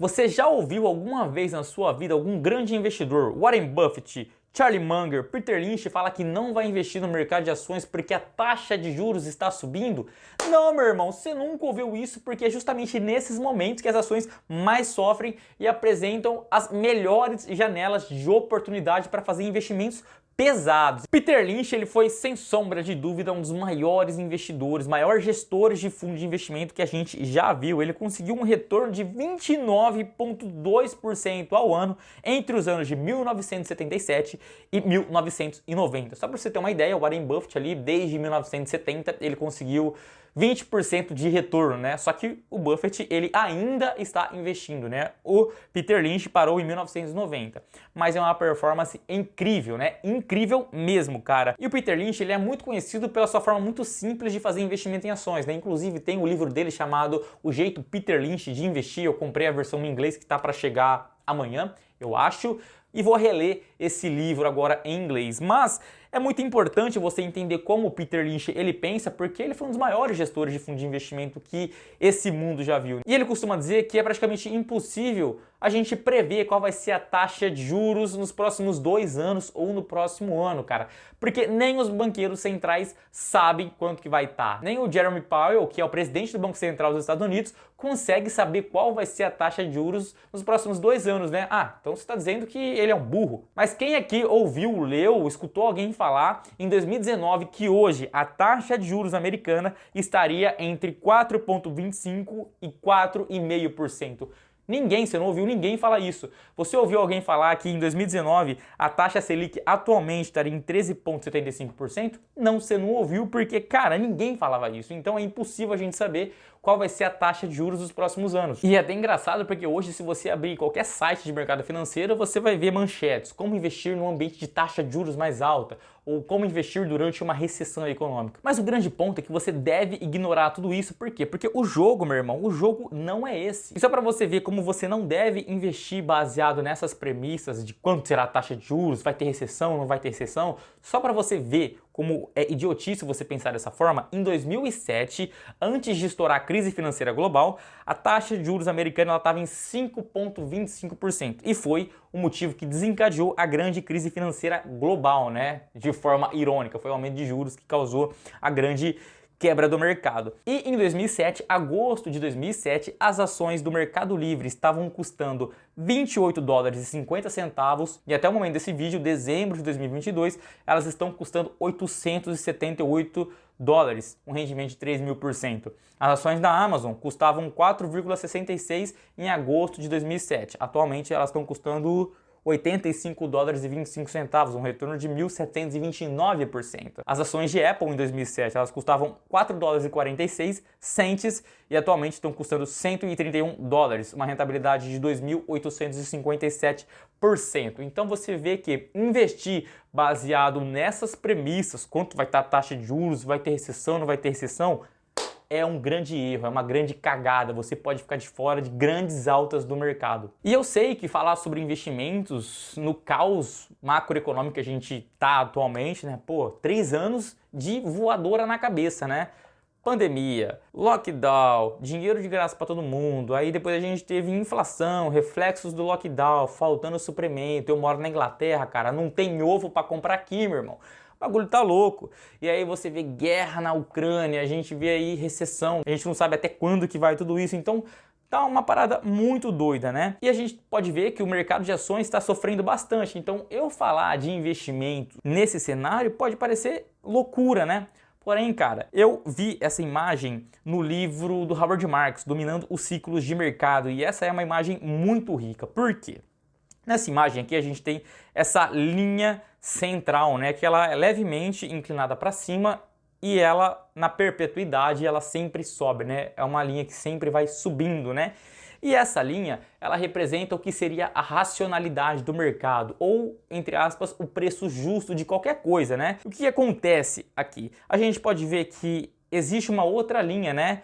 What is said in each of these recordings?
Você já ouviu alguma vez na sua vida algum grande investidor, Warren Buffett, Charlie Munger, Peter Lynch, falar que não vai investir no mercado de ações porque a taxa de juros está subindo? Não, meu irmão, você nunca ouviu isso, porque é justamente nesses momentos que as ações mais sofrem e apresentam as melhores janelas de oportunidade para fazer investimentos pesados. Peter Lynch, ele foi sem sombra de dúvida um dos maiores investidores, maiores gestores de fundo de investimento que a gente já viu. Ele conseguiu um retorno de 29,2% ao ano entre os anos de 1977 e 1990. Só para você ter uma ideia, o Warren Buffett ali desde 1970 ele conseguiu 20% de retorno, né? Só que o Buffett, ele ainda está investindo, né? O Peter Lynch parou em 1990, mas é uma performance incrível, né? Incrível mesmo, cara. E o Peter Lynch, ele é muito conhecido pela sua forma muito simples de fazer investimento em ações, né? Inclusive tem o livro dele chamado O Jeito Peter Lynch de Investir. Eu comprei a versão em inglês que tá para chegar amanhã, eu acho, e vou reler esse livro agora em inglês. Mas é muito importante você entender como o Peter Lynch ele pensa, porque ele foi um dos maiores gestores de fundo de investimento que esse mundo já viu. E ele costuma dizer que é praticamente impossível a gente prever qual vai ser a taxa de juros nos próximos 2 anos ou no próximo ano, cara. Porque nem os banqueiros centrais sabem quanto que vai estar. Nem o Jeremy Powell, que é o presidente do Banco Central dos Estados Unidos, consegue saber qual vai ser a taxa de juros nos próximos 2 anos, né? Ah, então você está dizendo que ele é um burro. Mas quem aqui ouviu, leu, escutou alguém falar em 2019 que hoje a taxa de juros americana estaria entre 4,25% e 4,5%? Ninguém, você não ouviu ninguém falar isso. Você ouviu alguém falar que em 2019 a taxa Selic atualmente estaria em 13,75%? Não, você não ouviu porque, cara, ninguém falava isso. Então é impossível a gente saber qual vai ser a taxa de juros dos próximos anos. E é até engraçado porque hoje, se você abrir qualquer site de mercado financeiro, você vai ver manchetes. Como investir num ambiente de taxa de juros mais alta, ou como investir durante uma recessão econômica. Mas o grande ponto é que você deve ignorar tudo isso. Por quê? Porque o jogo, meu irmão, o jogo não é esse. E só para você ver como você não deve investir baseado nessas premissas de quanto será a taxa de juros, vai ter recessão, não vai ter recessão, só para você ver como é idiotice você pensar dessa forma, em 2007, antes de estourar a crise financeira global, a taxa de juros americana estava em 5,25%. E foi o motivo que desencadeou a grande crise financeira global, né? De forma irônica, foi o aumento de juros que causou a grande quebra do mercado. E em 2007, agosto de 2007, as ações do Mercado Livre estavam custando 28 dólares e 50 centavos e até o momento desse vídeo, dezembro de 2022, elas estão custando 878 dólares, um rendimento de 3.000%. As ações da Amazon custavam 4,66 em agosto de 2007. Atualmente elas estão custando 85 dólares e 25 centavos, um retorno de 1.729%. As ações de Apple em 2007, elas custavam 4 dólares e 46 centes e atualmente estão custando 131 dólares, uma rentabilidade de 2.857%. Então você vê que investir baseado nessas premissas, quanto vai estar a taxa de juros, vai ter recessão, não vai ter recessão, é um grande erro, é uma grande cagada, você pode ficar de fora de grandes altas do mercado. E eu sei que falar sobre investimentos no caos macroeconômico que a gente tá atualmente, né? Pô, 3 anos de voadora na cabeça, né? Pandemia, lockdown, dinheiro de graça para todo mundo, aí depois a gente teve inflação, reflexos do lockdown, faltando suplemento. Eu moro na Inglaterra, cara, não tem ovo para comprar aqui, meu irmão. O bagulho tá louco. E aí você vê guerra na Ucrânia, a gente vê aí recessão, a gente não sabe até quando que vai tudo isso, então tá uma parada muito doida, né? E a gente pode ver que o mercado de ações está sofrendo bastante, então eu falar de investimento nesse cenário pode parecer loucura, né? Porém, cara, eu vi essa imagem no livro do Howard Marks, Dominando os Ciclos de Mercado, e essa é uma imagem muito rica. Por quê? Nessa imagem aqui a gente tem essa linha central, né, que ela é levemente inclinada para cima e ela, na perpetuidade, ela sempre sobe, né? É uma linha que sempre vai subindo, né? E essa linha, ela representa o que seria a racionalidade do mercado, ou, entre aspas, o preço justo de qualquer coisa, né? O que acontece aqui? A gente pode ver que existe uma outra linha, né,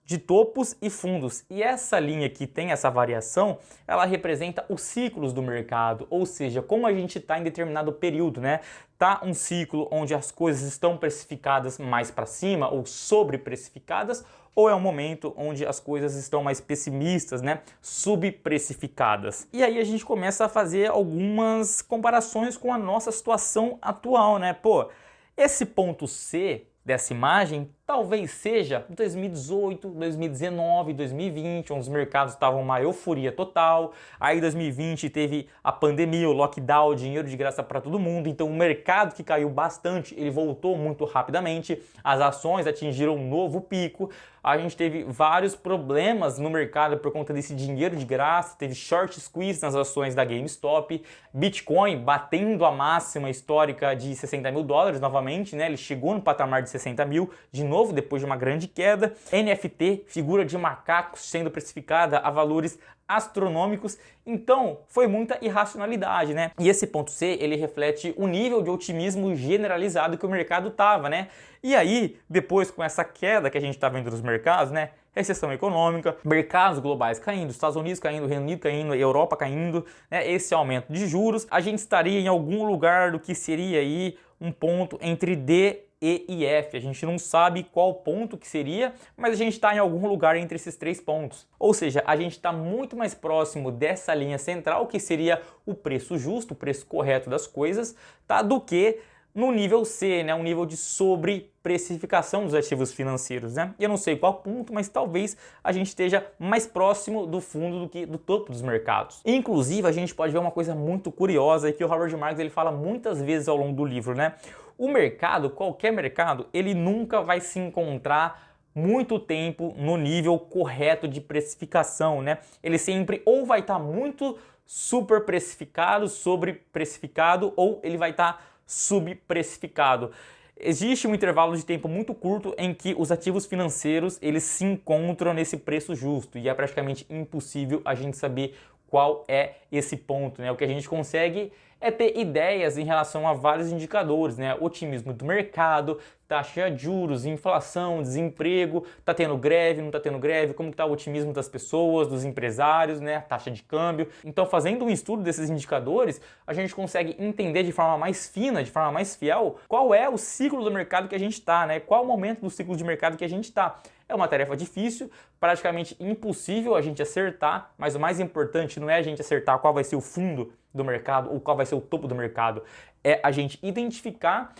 de topos e fundos. E essa linha que tem essa variação, ela representa os ciclos do mercado, ou seja, como a gente está em determinado período, né? Tá um ciclo onde as coisas estão precificadas mais para cima ou sobreprecificadas, ou é um momento onde as coisas estão mais pessimistas, né? Subprecificadas. E aí a gente começa a fazer algumas comparações com a nossa situação atual, né? Pô, esse ponto C dessa imagem talvez seja 2018, 2019, 2020, onde os mercados estavam uma euforia total. Aí 2020 teve a pandemia, o lockdown, dinheiro de graça para todo mundo. Então o mercado que caiu bastante, ele voltou muito rapidamente. As ações atingiram um novo pico. A gente teve vários problemas no mercado por conta desse dinheiro de graça. Teve short squeeze nas ações da GameStop. Bitcoin batendo a máxima histórica de 60 mil dólares novamente, né? Ele chegou no patamar de 60 mil de novo, depois de uma grande queda. NFT, figura de macacos, sendo precificada a valores astronômicos. Então, foi muita irracionalidade, né? E esse ponto C, ele reflete o nível de otimismo generalizado que o mercado tava, né? E aí, depois com essa queda que a gente tá vendo nos mercados, né? Recessão econômica, mercados globais caindo, Estados Unidos caindo, Reino Unido caindo, Europa caindo, né? Esse aumento de juros, a gente estaria em algum lugar do que seria aí um ponto entre D, E e F. A gente não sabe qual ponto que seria, mas a gente está em algum lugar entre esses três pontos. Ou seja, a gente está muito mais próximo dessa linha central, que seria o preço justo, o preço correto das coisas, tá? Do que no nível C, né? Um nível de sobreprecificação dos ativos financeiros, né? Eu não sei qual ponto, mas talvez a gente esteja mais próximo do fundo do que do topo dos mercados. Inclusive, a gente pode ver uma coisa muito curiosa que o Howard Marks ele fala muitas vezes ao longo do livro, né? O mercado, qualquer mercado, ele nunca vai se encontrar muito tempo no nível correto de precificação, né? Ele sempre ou vai estar muito super precificado, sobreprecificado, ou ele vai estar subprecificado. Existe um intervalo de tempo muito curto em que os ativos financeiros eles se encontram nesse preço justo e é praticamente impossível a gente saber qual é esse ponto, né? O que a gente consegue é ter ideias em relação a vários indicadores, né? Otimismo do mercado, taxa de juros, inflação, desemprego, tá tendo greve, não tá tendo greve, como tá o otimismo das pessoas, dos empresários, né? Taxa de câmbio. Então, fazendo um estudo desses indicadores, a gente consegue entender de forma mais fina, de forma mais fiel, qual é o ciclo do mercado que a gente tá, né? Qual o momento do ciclo de mercado que a gente tá. É uma tarefa difícil, praticamente impossível a gente acertar, mas o mais importante não é a gente acertar qual vai ser o fundo do mercado ou qual vai ser o topo do mercado, é a gente identificar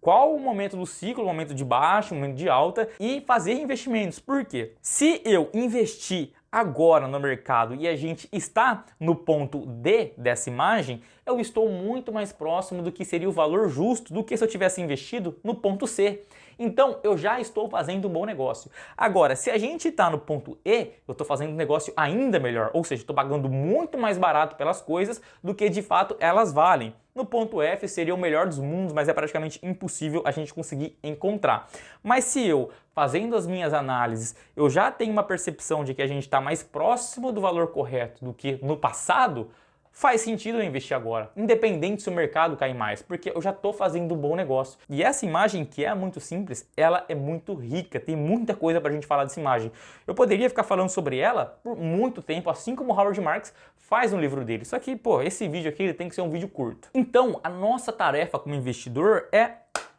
qual o momento do ciclo, o momento de baixa, o momento de alta e fazer investimentos. Por quê? Se eu investir agora no mercado e a gente está no ponto D dessa imagem, eu estou muito mais próximo do que seria o valor justo do que se eu tivesse investido no ponto C. Então, eu já estou fazendo um bom negócio. Agora, se a gente está no ponto E, eu estou fazendo um negócio ainda melhor. Ou seja, estou pagando muito mais barato pelas coisas do que de fato elas valem. No ponto F seria o melhor dos mundos, mas é praticamente impossível a gente conseguir encontrar. Mas se eu, fazendo as minhas análises, eu já tenho uma percepção de que a gente está mais próximo do valor correto do que no passado, faz sentido eu investir agora, independente se o mercado cair mais, porque eu já estou fazendo um bom negócio. E essa imagem, que é muito simples, ela é muito rica, tem muita coisa para a gente falar dessa imagem. Eu poderia ficar falando sobre ela por muito tempo, assim como o Howard Marks faz no livro dele. Só que, pô, esse vídeo aqui ele tem que ser um vídeo curto. Então, a nossa tarefa como investidor é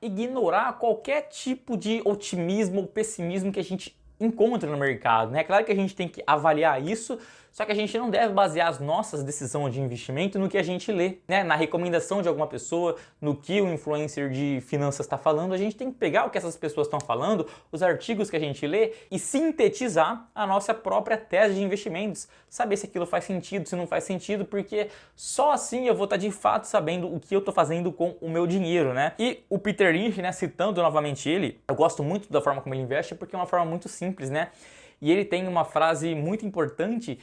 ignorar qualquer tipo de otimismo ou pessimismo que a gente encontra no mercado, né? É claro que a gente tem que avaliar isso, só que a gente não deve basear as nossas decisões de investimento no que a gente lê, né? Na recomendação de alguma pessoa, no que o influencer de finanças está falando. A gente tem que pegar o que essas pessoas estão falando, os artigos que a gente lê e sintetizar a nossa própria tese de investimentos, saber se aquilo faz sentido, se não faz sentido, porque só assim eu vou estar de fato sabendo o que eu estou fazendo com o meu dinheiro, né? E o Peter Lynch, né, citando novamente ele, eu gosto muito da forma como ele investe porque é uma forma muito simples, né? E ele tem uma frase muito importante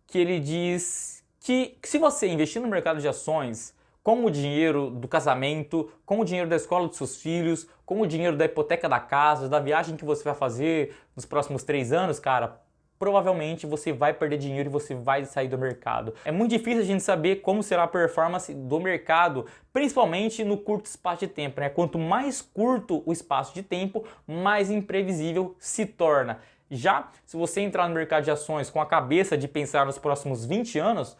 que ele diz que se você investir no mercado de ações com o dinheiro do casamento, com o dinheiro da escola dos seus filhos, com o dinheiro da hipoteca da casa, da viagem que você vai fazer nos próximos 3 anos, cara, provavelmente você vai perder dinheiro e você vai sair do mercado. É muito difícil a gente saber como será a performance do mercado, principalmente no curto espaço de tempo, né? Quanto mais curto o espaço de tempo, mais imprevisível se torna. Já se você entrar no mercado de ações com a cabeça de pensar nos próximos 20 anos,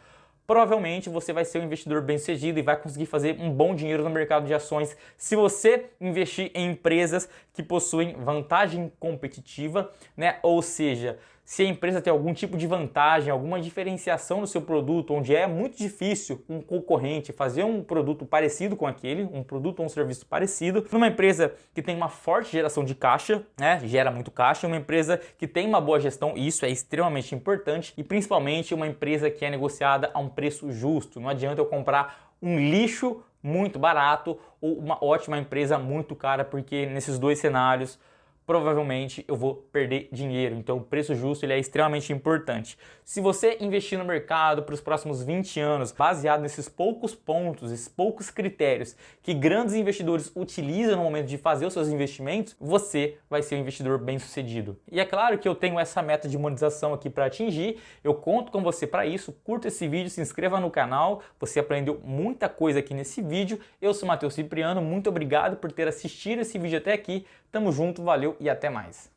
provavelmente você vai ser um investidor bem-sucedido e vai conseguir fazer um bom dinheiro no mercado de ações se você investir em empresas que possuem vantagem competitiva, né? Ou seja, se a empresa tem algum tipo de vantagem, alguma diferenciação no seu produto, onde é muito difícil um concorrente fazer um produto parecido com aquele, um produto ou um serviço parecido, numa empresa que tem uma forte geração de caixa, né? Gera muito caixa, uma empresa que tem uma boa gestão, isso é extremamente importante, e principalmente uma empresa que é negociada a um preço justo. Não adianta eu comprar um lixo muito barato ou uma ótima empresa muito cara, porque nesses dois cenários provavelmente eu vou perder dinheiro. Então o preço justo ele é extremamente importante. Se você investir no mercado para os próximos 20 anos, baseado nesses poucos pontos, esses poucos critérios que grandes investidores utilizam no momento de fazer os seus investimentos, você vai ser um investidor bem-sucedido. E é claro que eu tenho essa meta de monetização aqui para atingir, eu conto com você para isso. Curta esse vídeo, se inscreva no canal, você aprendeu muita coisa aqui nesse vídeo. Eu sou Matheus Cipriano, muito obrigado por ter assistido esse vídeo até aqui. Tamo junto, valeu e até mais.